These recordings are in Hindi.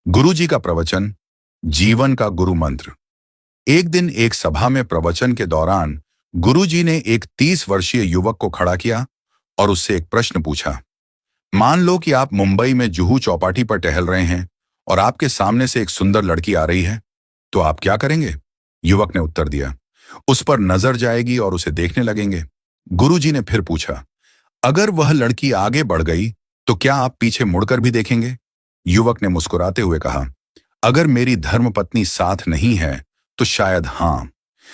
गुरुजी का प्रवचन, जीवन का गुरु मंत्र। एक दिन एक सभा में प्रवचन के दौरान गुरुजी ने एक 30 वर्षीय युवक को खड़ा किया और उससे एक प्रश्न पूछा। मान लो कि आप मुंबई में जुहू चौपाटी पर टहल रहे हैं और आपके सामने से एक सुंदर लड़की आ रही है, तो आप क्या करेंगे? युवक ने उत्तर दिया, उस पर नजर जाएगी और उसे देखने लगेंगे। गुरुजी ने फिर पूछा, अगर वह लड़की आगे बढ़ गई तो क्या आप पीछे मुड़कर भी देखेंगे? युवक ने मुस्कुराते हुए कहा, अगर मेरी धर्मपत्नी साथ नहीं है तो शायद हां।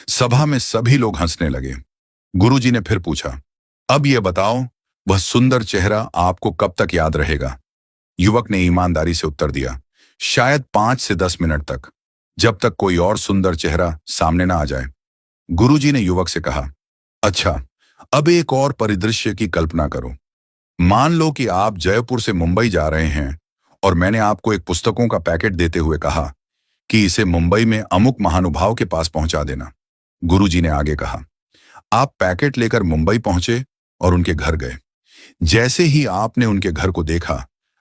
सभा में सभी लोग हंसने लगे। गुरुजी ने फिर पूछा, अब यह बताओ, वह सुंदर चेहरा आपको कब तक याद रहेगा? युवक ने ईमानदारी से उत्तर दिया, शायद 5 से 10 मिनट तक, जब तक कोई और सुंदर चेहरा सामने ना आ जाए। गुरुजी ने युवक से कहा, अच्छा, अब एक और परिदृश्य की कल्पना करो। मान लो कि आप जयपुर से मुंबई जा रहे हैं और मैंने आपको एक पुस्तकों का पैकेट देते हुए कहा कि इसे मुंबई में अमुक महानुभाव के पास पहुंचा देना। गुरुजी ने आगे कहा, आप पैकेट लेकर मुंबई पहुंचे और उनके घर गए। जैसे ही आपने उनके घर को देखा,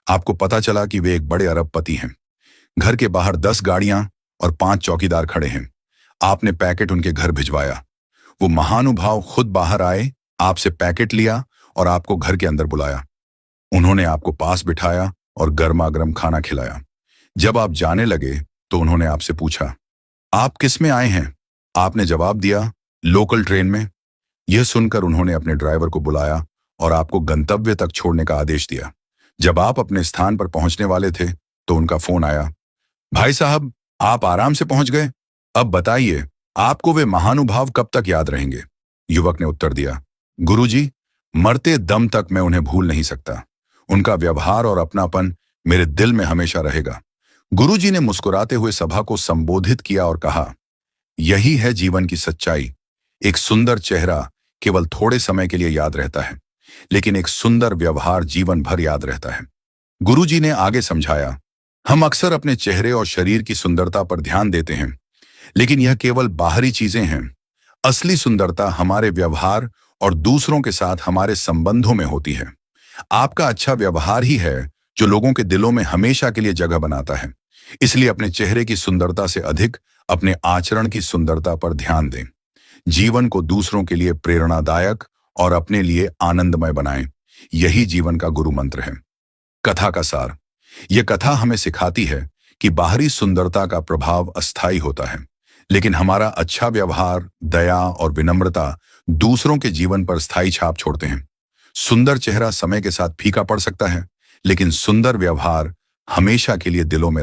आपको पता चला कि वे एक बड़े अरबपति हैं। घर के बाहर 10 गाड़ियां और 5 चौकीदार खड़े हैं। आपने पैकेट उनके घर भिजवाया। वो महानुभाव खुद बाहर आए, आपसे पैकेट लिया और आपको घर के अंदर बुलाया। उन्होंने आपको पास बिठाया और गर्मा गर्म खाना खिलाया। जब आप जाने लगे तो उन्होंने आपसे पूछा, आप किस में आए हैं? आपने जवाब दिया, लोकल ट्रेन में। यह सुनकर उन्होंने अपने ड्राइवर को बुलाया और आपको गंतव्य तक छोड़ने का आदेश दिया। जब आप अपने स्थान पर पहुंचने वाले थे तो उनका फोन आया, भाई साहब, आप आराम से पहुंच गए। अब बताइए, आपको वे महानुभाव कब तक याद रहेंगे? युवक ने उत्तर दिया, गुरुजी, मरते दम तक मैं उन्हें भूल नहीं सकता। उनका व्यवहार और अपनापन मेरे दिल में हमेशा रहेगा। गुरुजी ने मुस्कुराते हुए सभा को संबोधित किया और कहा, यही है जीवन की सच्चाई। एक सुंदर चेहरा केवल थोड़े समय के लिए याद रहता है, लेकिन एक सुंदर व्यवहार जीवन भर याद रहता है। गुरुजी ने आगे समझाया, हम अक्सर अपने चेहरे और शरीर की सुंदरता पर ध्यान देते हैं, लेकिन यह केवल बाहरी चीजें हैं। असली सुंदरता हमारे व्यवहार और दूसरों के साथ हमारे संबंधों में होती है। आपका अच्छा व्यवहार ही है जो लोगों के दिलों में हमेशा के लिए जगह बनाता है। इसलिए अपने चेहरे की सुंदरता से अधिक अपने आचरण की सुंदरता पर ध्यान दें। जीवन को दूसरों के लिए प्रेरणादायक और अपने लिए आनंदमय बनाएं। यही जीवन का गुरु मंत्र है। कथा का सार। यह कथा हमें सिखाती है कि बाहरी सुंदरता का प्रभाव अस्थायी होता है, लेकिन हमारा अच्छा व्यवहार, दया और विनम्रता दूसरों के जीवन पर स्थायी छाप छोड़ते हैं। सुंदर चेहरा समय के साथ फीका पड़ सकता है, लेकिन सुंदर व्यवहार हमेशा के लिए दिलों में रहता है।